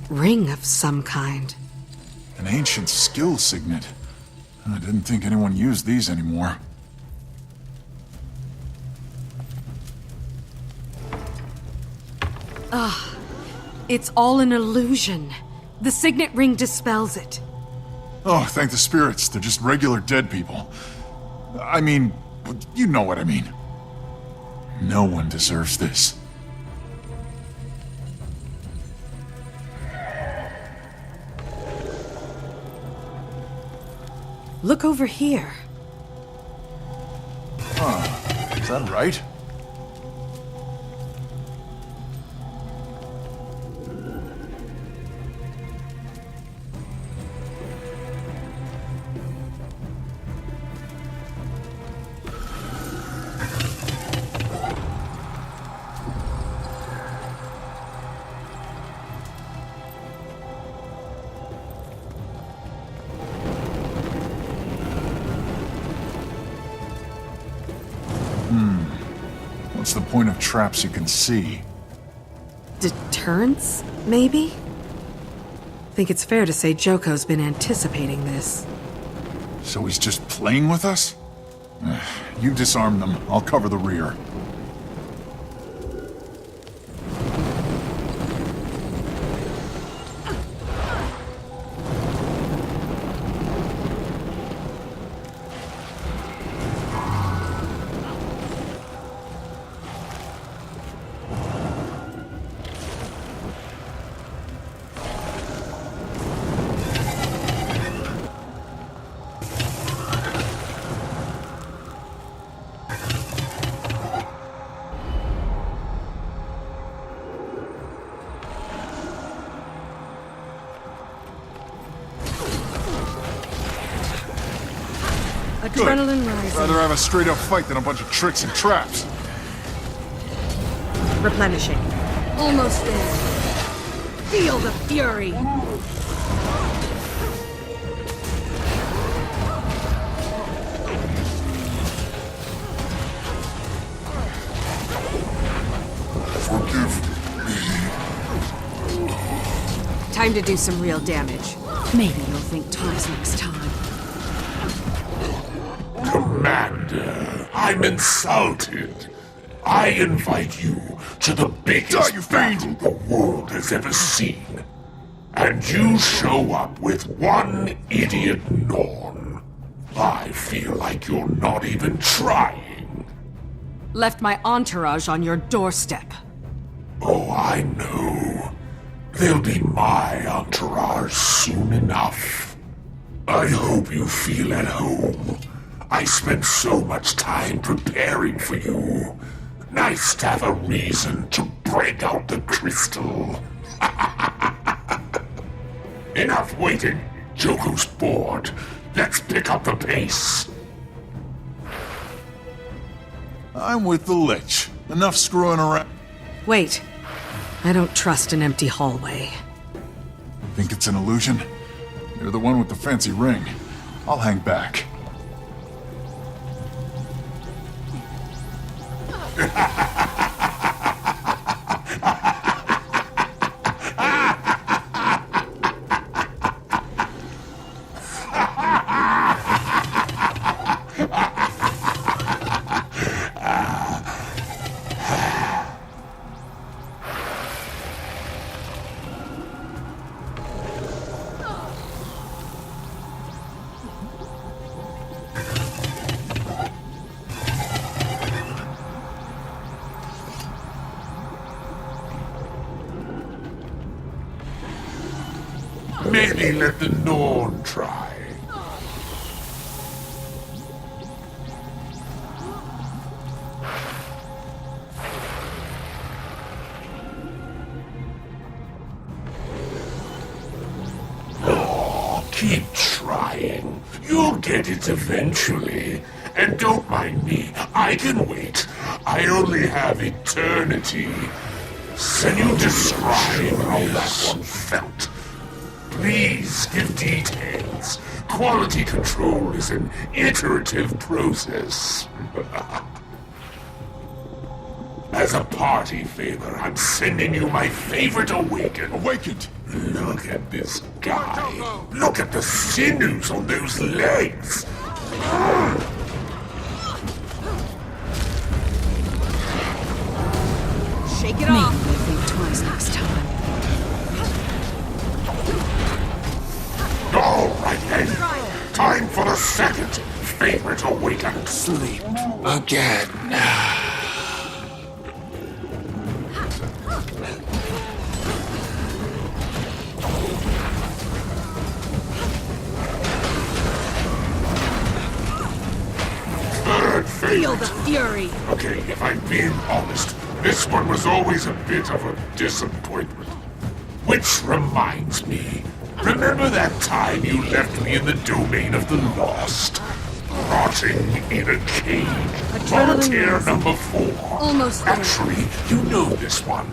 ring of some kind. An ancient skill signet. I didn't think anyone used these anymore. It's all an illusion. The signet ring dispels it. Oh, thank the spirits. They're just regular dead people. I mean, you know what I mean. No one deserves this. Look over here. Is that right? What's the point of traps you can see? Deterrence, maybe? Think it's fair to say Joko's been anticipating this. So he's just playing with us? You disarm them. I'll cover the rear. Adrenaline rising. Rather have a straight-up fight than a bunch of tricks and traps. Replenishing. Almost there. Feel the fury. Forgive me. Time to do some real damage. Maybe you'll think twice next time. Commander, I'm insulted. I invite you to the biggest battle the world has ever seen. And you show up with one idiot Norn. I feel like you're not even trying. Left my entourage on your doorstep. Oh, I know. They'll be my entourage soon enough. I hope you feel at home. I spent so much time preparing for you. Nice to have a reason to break out the crystal. Enough waiting. Joko's bored. Let's pick up the pace. I'm with the Lich. Enough screwing around. Wait. I don't trust an empty hallway. Think it's an illusion? You're the one with the fancy ring. I'll hang back. Maybe let the Norn try. Oh, keep trying. You'll get it eventually. And don't mind me, I can wait. I only have eternity. Can you describe how that one felt? Please give details. Quality control is an iterative process. As a party favor, I'm sending you my favorite awakened. Awakened! Look at this guy. Look at the sinews on those legs. Shake it off. Maybe think twice next time. All right then. Time for the second favorite awakened. Sleep again. Third Feel favorite. the fury. Okay, if I'm being honest, this one was always a bit of a disappointment. Which reminds me, remember that time you left me in the domain of the lost? Rotting in a cage. Volunteer number 4. Almost there. Actually, you know this one.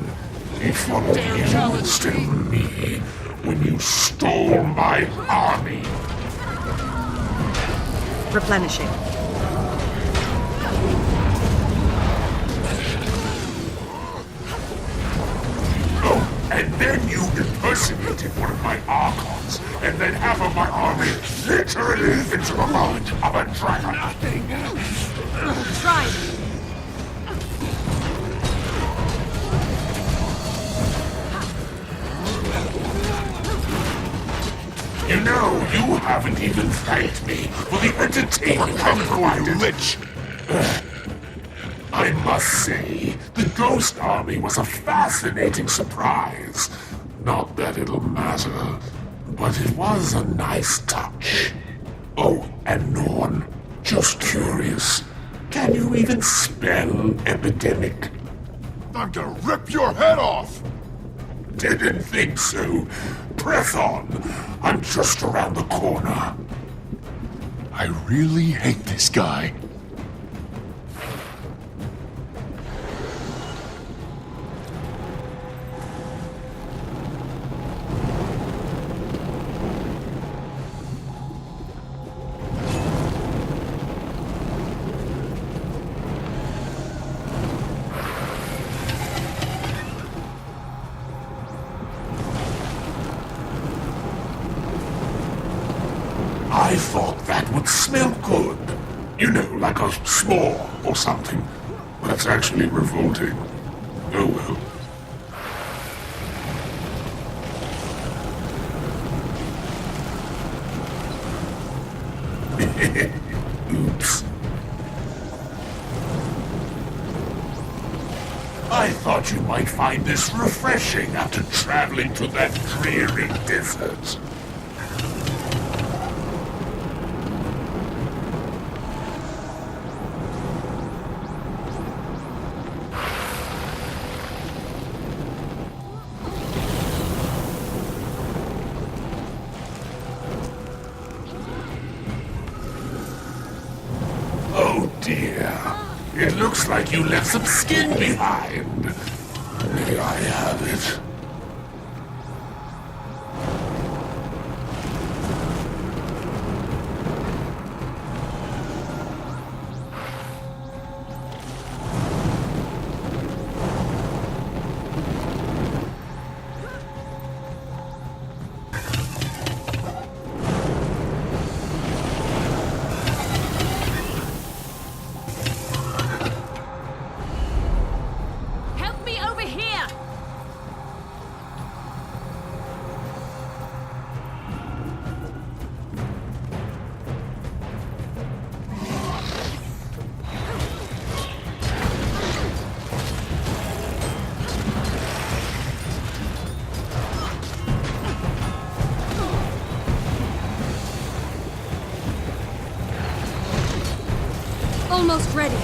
If only you were still me when you stole my army. Replenishing. Oh, and then you impersonated one of my archons, and then half of my army literally into the mouth of a dragon. Try. You know, you haven't even thanked me for the entertainment I've provided. Lich! I must say, the Ghost Army was a fascinating surprise. Not that it'll matter, but it was a nice touch. Oh, and Norn, just curious, can you even spell epidemic? I'm gonna rip your head off! Didn't think so. Press on. I'm just around the corner. I really hate this guy. I thought that would smell good. You know, like a s'more or something. That's actually revolting. Oh well. Oops. I thought you might find this refreshing after traveling to that dreary desert. Oh dear. It looks like you left some skin behind. May I have it? Help me over here! Almost ready.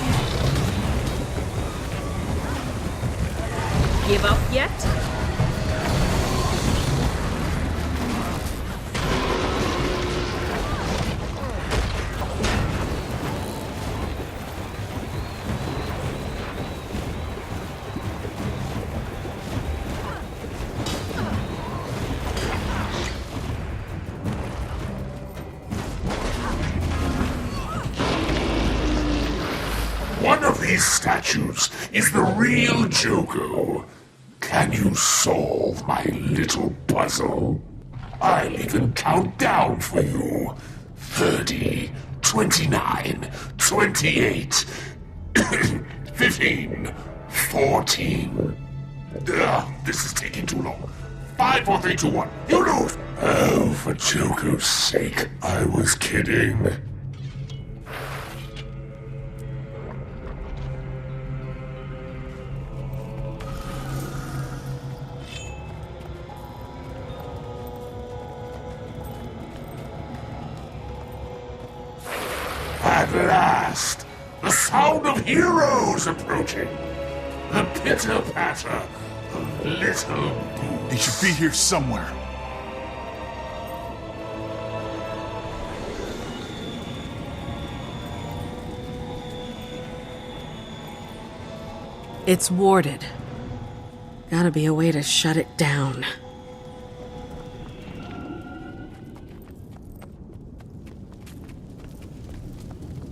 Give up yet? One of these statues is the real Joko. Can you solve my little puzzle? I'll even count down for you. 30, 29, 28, 15, 14. This is taking too long. 5, 4, 3, 2, 1. You lose. Oh, for Joko's sake, I was kidding. At last, the sound of heroes approaching. The pitter-patter of little boots. He should be here somewhere. It's warded. Gotta be a way to shut it down.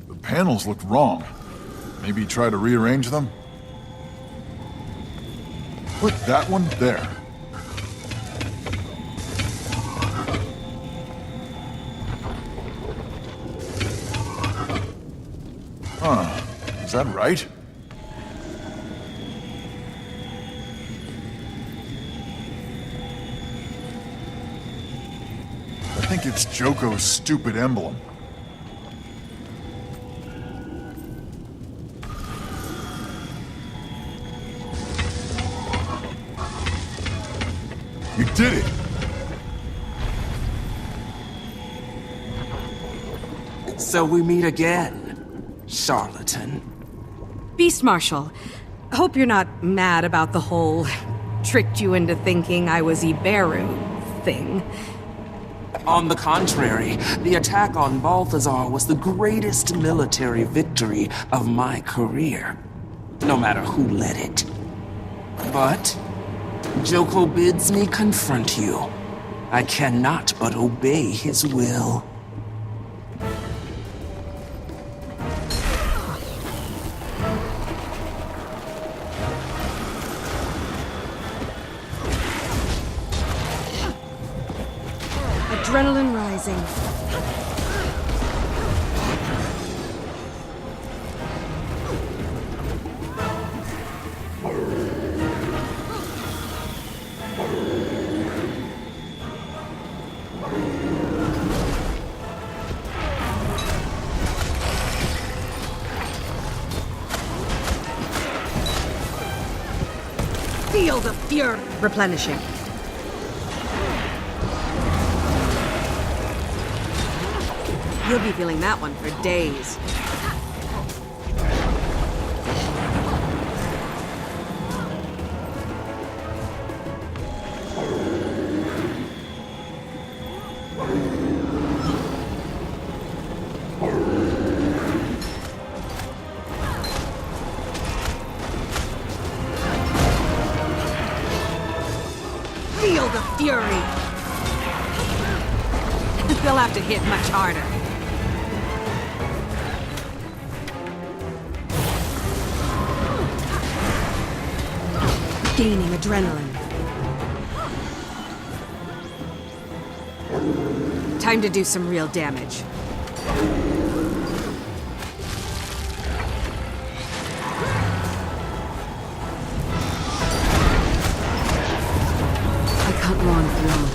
The panels look wrong. Maybe try to rearrange them? Put that one there. Huh. Is that right? I think it's Joko's stupid emblem. You did it! So we meet again, charlatan. Beast Marshal, hope you're not mad about the whole tricked you into thinking I was Iberu thing. On the contrary, the attack on Balthazar was the greatest military victory of my career, no matter who led it. But Joko bids me confront you. I cannot but obey his will. Adrenaline rising. Feel the fury. Replenishing. You'll be feeling that one for days. Feel the fury! They'll have to hit much harder. Gaining adrenaline. Time to do some real damage. I can't go on for long.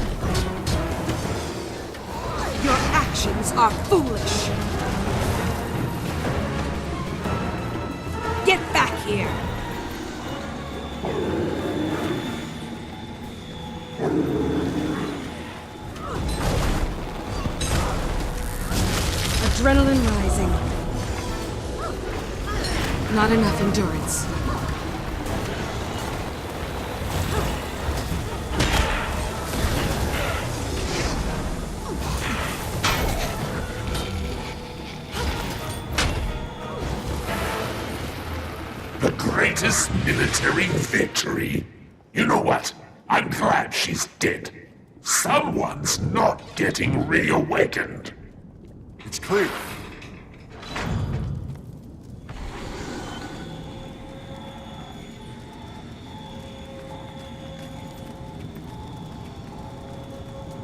Your actions are foolish. Get back here! Adrenaline rising. Not enough endurance. The greatest military victory. You know what? I'm glad she's dead. Someone's not getting reawakened. It's clear.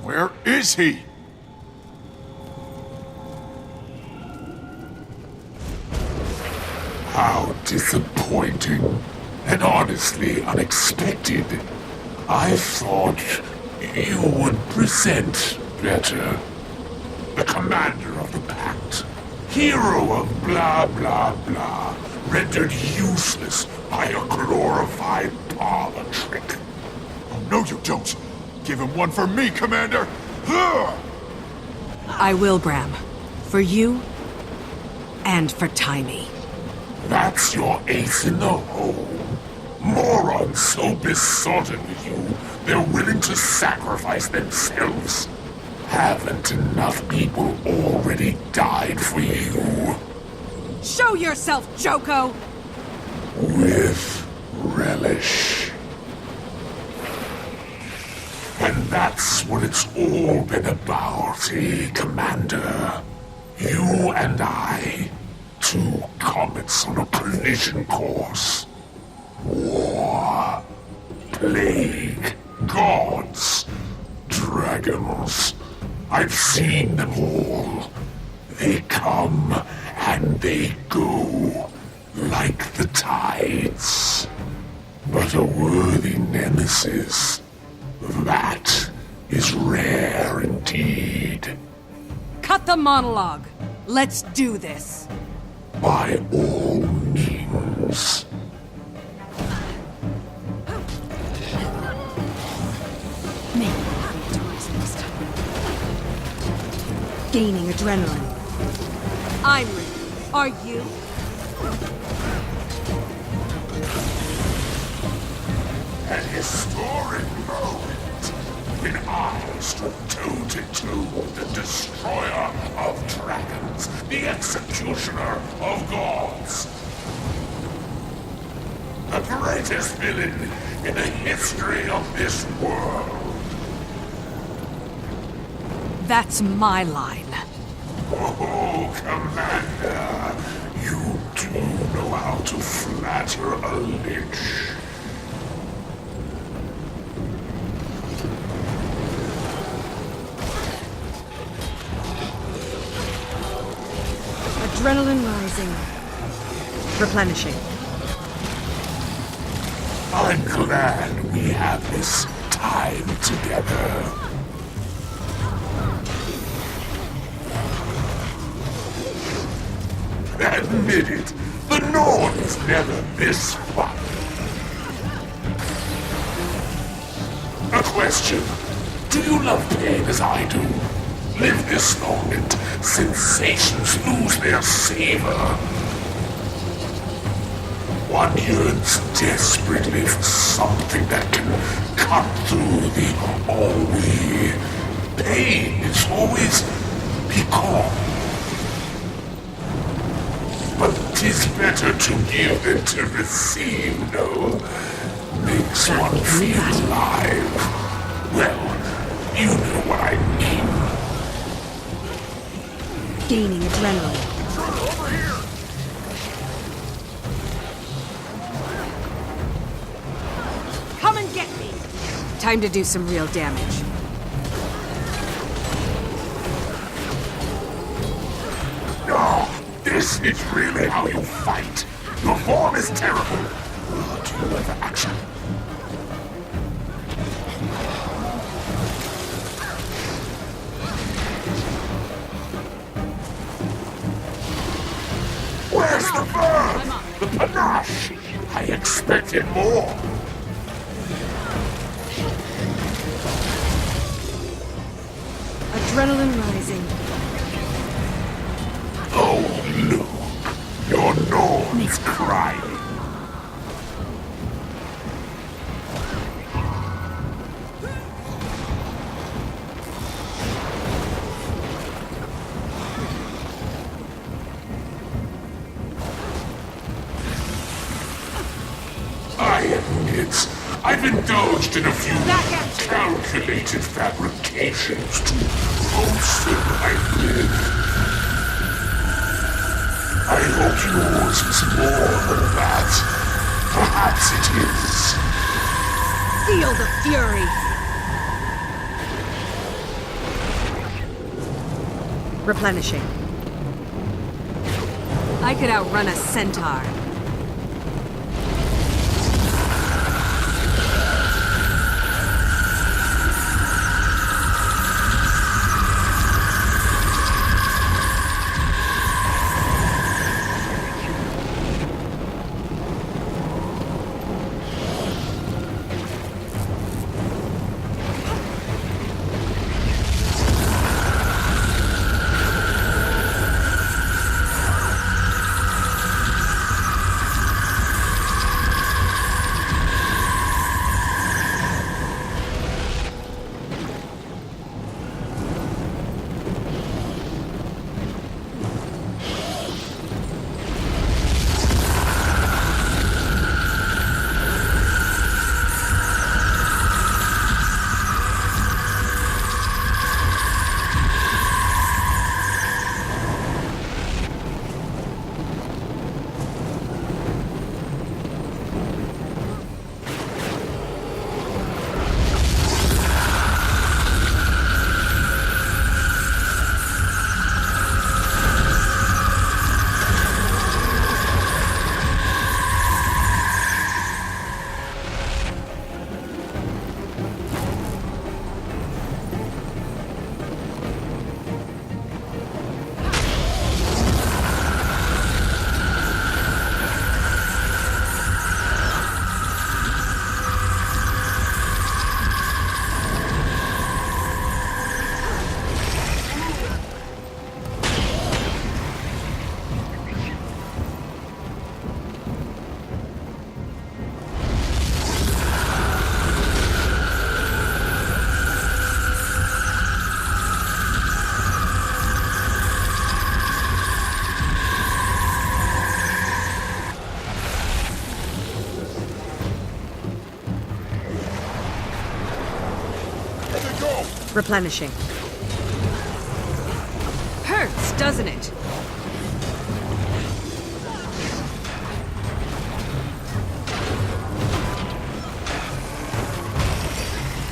Where is he? How disappointing. And honestly unexpected. I thought you would present better. The commander of the Pact. Hero of blah blah blah. Rendered useless by a glorified parlor trick. Oh, no you don't. Give him one for me, Commander! Ugh! I will, Bram. For you, and for Tiny. That's your ace in the hole. Morons so besotted with you, they're willing to sacrifice themselves. Haven't enough people already died for you? Show yourself, Joko! With relish. And that's what it's all been about, eh, Commander? You and I, two comets on a collision course. War, plague, gods, dragons. I've seen them all. They come and they go, like the tides. But a worthy nemesis, that is rare indeed. Cut the monologue. Let's do this. By all means. Gaining adrenaline. I'm ready. Are you? An historic moment when I stood toe-to-toe with the destroyer of dragons, the executioner of gods. The greatest villain in the history of this world. That's my line. Oh, Commander, you do know how to flatter a lich. Adrenaline rising. Replenishing. I'm glad we have this time together. Admit it, the North is never this fun. A question. Do you love pain as I do? Live this long and sensations lose their savor. One yearns desperately for something that can cut through the ennui. Pain is always become. But 'tis better to give than to receive, no? Makes one feel alive. Well, you know what I mean. Gaining adrenaline. Over here! Come and get me! Time to do some real damage. This is really how you fight. Your form is terrible. Do you ever action? Where's the verve? The panache? I expected more. Adrenaline rising. Oh, look. Your Norn is crying. I admit, I've indulged in a few calculated fabrications to bolster my bid. I hope yours is more than that. Perhaps it is. Feel the fury! Replenishing. I could outrun a centaur. Replenishing. Hurts, doesn't it?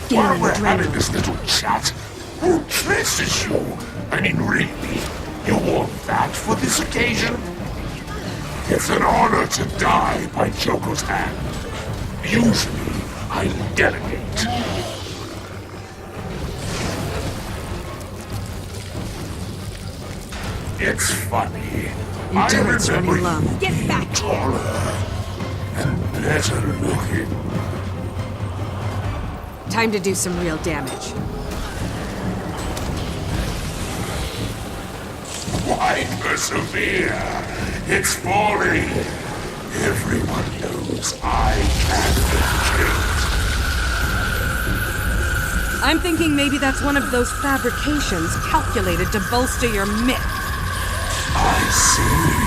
While we're having this little chat, who traces you? I mean, really? You want that for this occasion? It's an honor to die by Joker's hand. Usually, I delegate. It's funny. I Endurance remember running low. you Get being back! taller and better looking. Time to do some real damage. Why persevere? It's falling. Everyone knows I can be killed. I'm thinking maybe that's one of those fabrications calculated to bolster your myth. I see.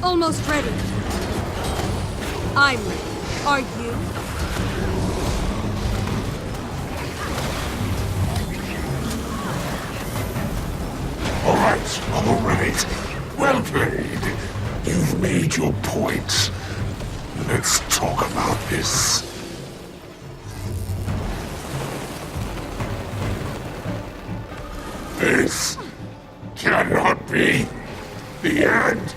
Almost ready. I'm ready. Are you? All right. Well played. You've made your point. Let's talk about this. This cannot be the end.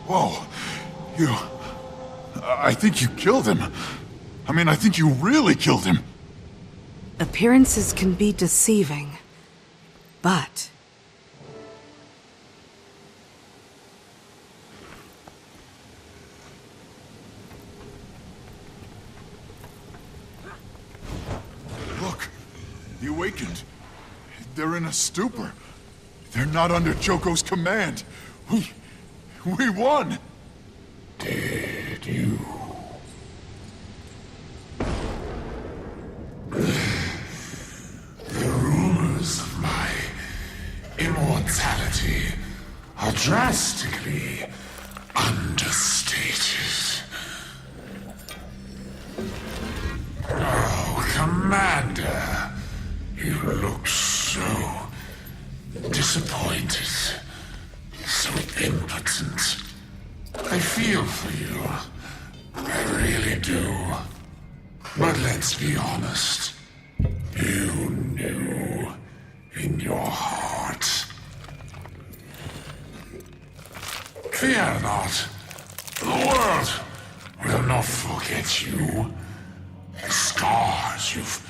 Whoa. You... I think you killed him. I mean, I think you really killed him. Appearances can be deceiving, but... Look, the Awakened. They're in a stupor. They're not under Joko's command. We won! Did you? The rumors of my immortality are drastically understated. Oh, Commander, you look so disappointed, so impotent. I feel for you. I really do. But let's be honest. You knew in your heart. Fear not. The world will not forget you. The scars you've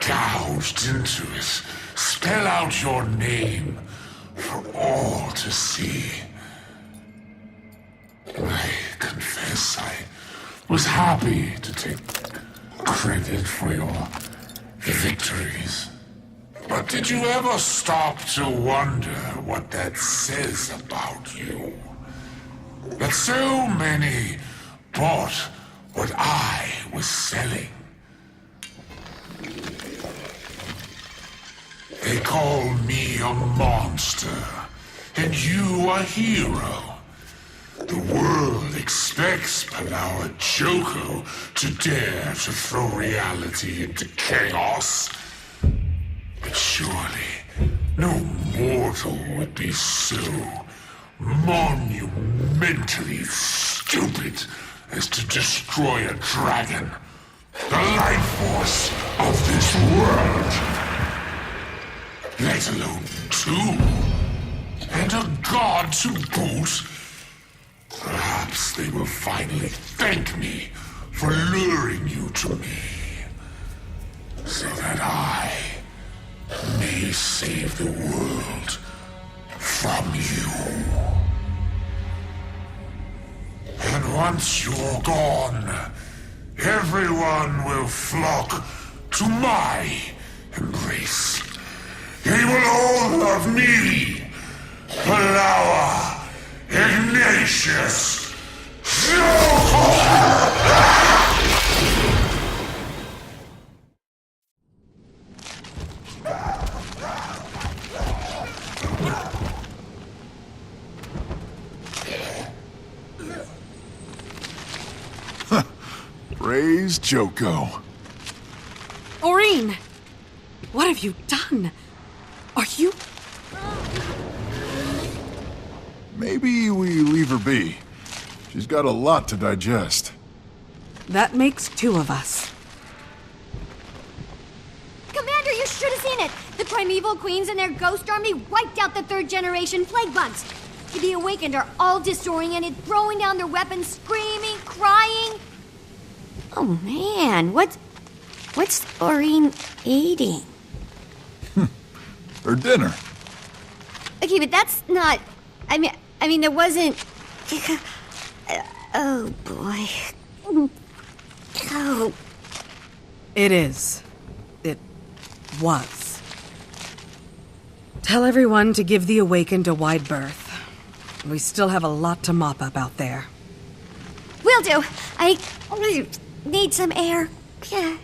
gouged into it spell out your name for all to see. I confess I was happy to take credit for your victories. But did you ever stop to wonder what that says about you? That so many bought what I was selling. They call me a monster, and you a hero. The world expects Palawa Joko to dare to throw reality into chaos. But surely, no mortal would be so monumentally stupid as to destroy a dragon, the life force of this world. Let alone two, and a god to boot. Perhaps they will finally thank me for luring you to me, so that I may save the world from you. And once you're gone, everyone will flock to my embrace. They will all love me, Palawa Ignatius. Praise Joko. Aurene! What have you done? Are you... Maybe we leave her be. She's got a lot to digest. That makes two of us. Commander, you should have seen it! The primeval queens and their ghost army wiped out the third-generation plague bugs. The Awakened are all disoriented, throwing down their weapons, screaming, crying. Oh man, what's Aurene eating? Her dinner. Okay, but that's not... I mean, it wasn't... Oh, boy. Oh. It is. It was. Tell everyone to give the Awakened a wide berth. We still have a lot to mop up out there. Will do. I need some air. Yeah.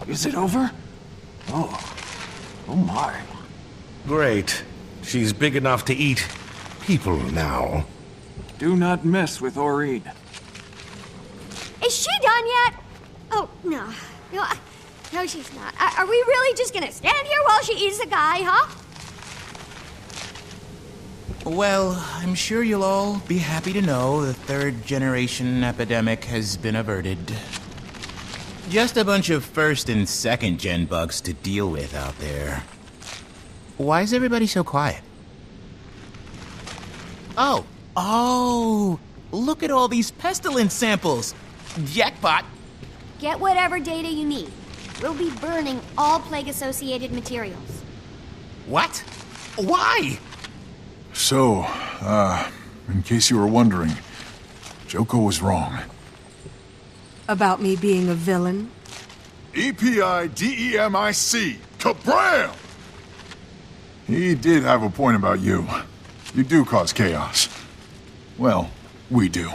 Is it over? Oh my. Great. She's big enough to eat people now. Do not mess with Aurene. Is she done yet? Oh, no. No, she's not. Are we really just gonna stand here while she eats a guy, huh? Well, I'm sure you'll all be happy to know the third-generation epidemic has been averted. Just a bunch of first and second-gen bugs to deal with out there. Why is everybody so quiet? Oh, Oh, look at all these pestilence samples. Jackpot. Get whatever data you need. We'll be burning all plague-associated materials. What? Why? So, in case you were wondering, Joko was wrong. About me being a villain? EPIDEMIC! Kabram! He did have a point about you. You do cause chaos. Well, we do.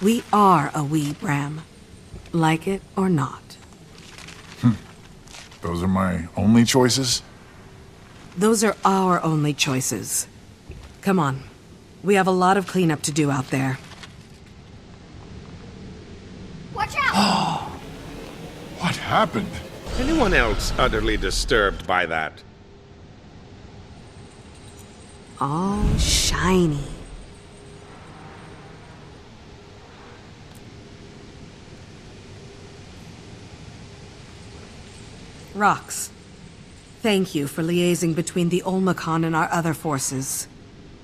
We are a we, Bram. Like it or not. Those are my only choices? Those are our only choices. Come on. We have a lot of cleanup to do out there. Watch out! What happened? Anyone else utterly disturbed by that? All shiny. Rox, thank you for liaising between the Olmecon and our other forces.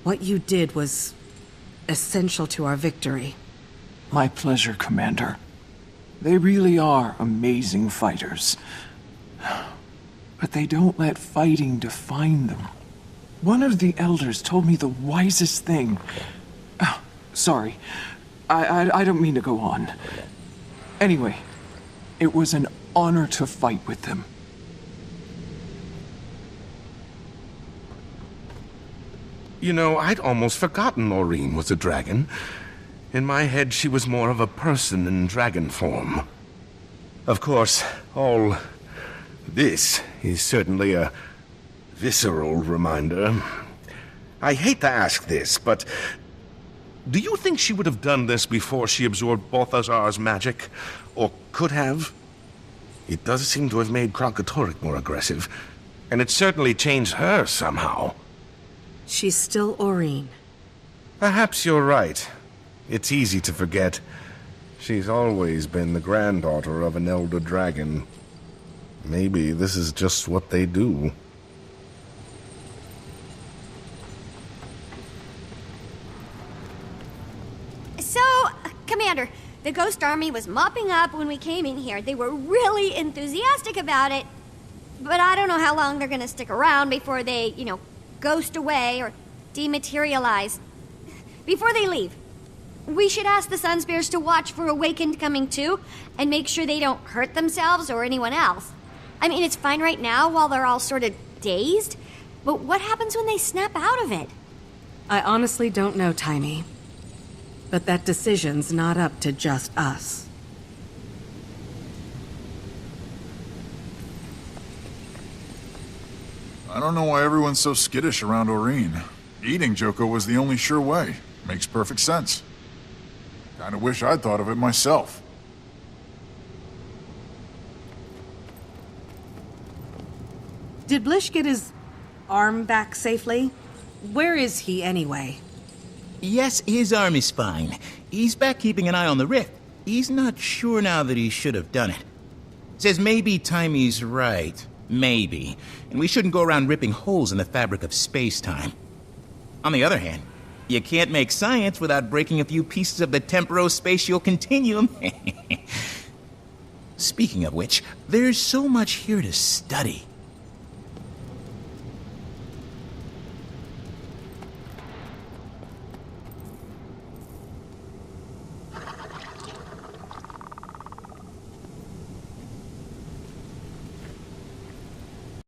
What you did was essential to our victory. My pleasure, Commander. They really are amazing fighters. But they don't let fighting define them. One of the elders told me the wisest thing. Sorry, I don't mean to go on. Anyway, it was an honor to fight with them. You know, I'd almost forgotten Maureen was a dragon. In my head, she was more of a person in dragon form. Of course, all this is certainly a visceral reminder. I hate to ask this, but do you think she would have done this before she absorbed Balthazar's magic? Or could have? It does seem to have made Krankatoric more aggressive, and it certainly changed her somehow. She's still Aureen. Perhaps you're right. It's easy to forget. She's always been the granddaughter of an elder dragon. Maybe this is just what they do. So, Commander, the Ghost Army was mopping up when we came in here. They were really enthusiastic about it. But I don't know how long they're gonna stick around before they, ghost away or dematerialize. Before they leave, we should ask the Sun Spears to watch for Awakened coming too, and make sure they don't hurt themselves or anyone else. I mean, it's fine right now while they're all sort of dazed, but what happens when they snap out of it? I honestly don't know, Tiny. But that decision's not up to just us. I don't know why everyone's so skittish around Aureen. Eating Joko was the only sure way. Makes perfect sense. Kinda wish I'd thought of it myself. Did Blish get his arm back safely? Where is he anyway? Yes, his arm is fine. He's back keeping an eye on the rift. He's not sure now that he should have done it. Says maybe Timey's right. Maybe. And we shouldn't go around ripping holes in the fabric of space-time. On the other hand, you can't make science without breaking a few pieces of the temporospatial continuum. Speaking of which, there's so much here to study.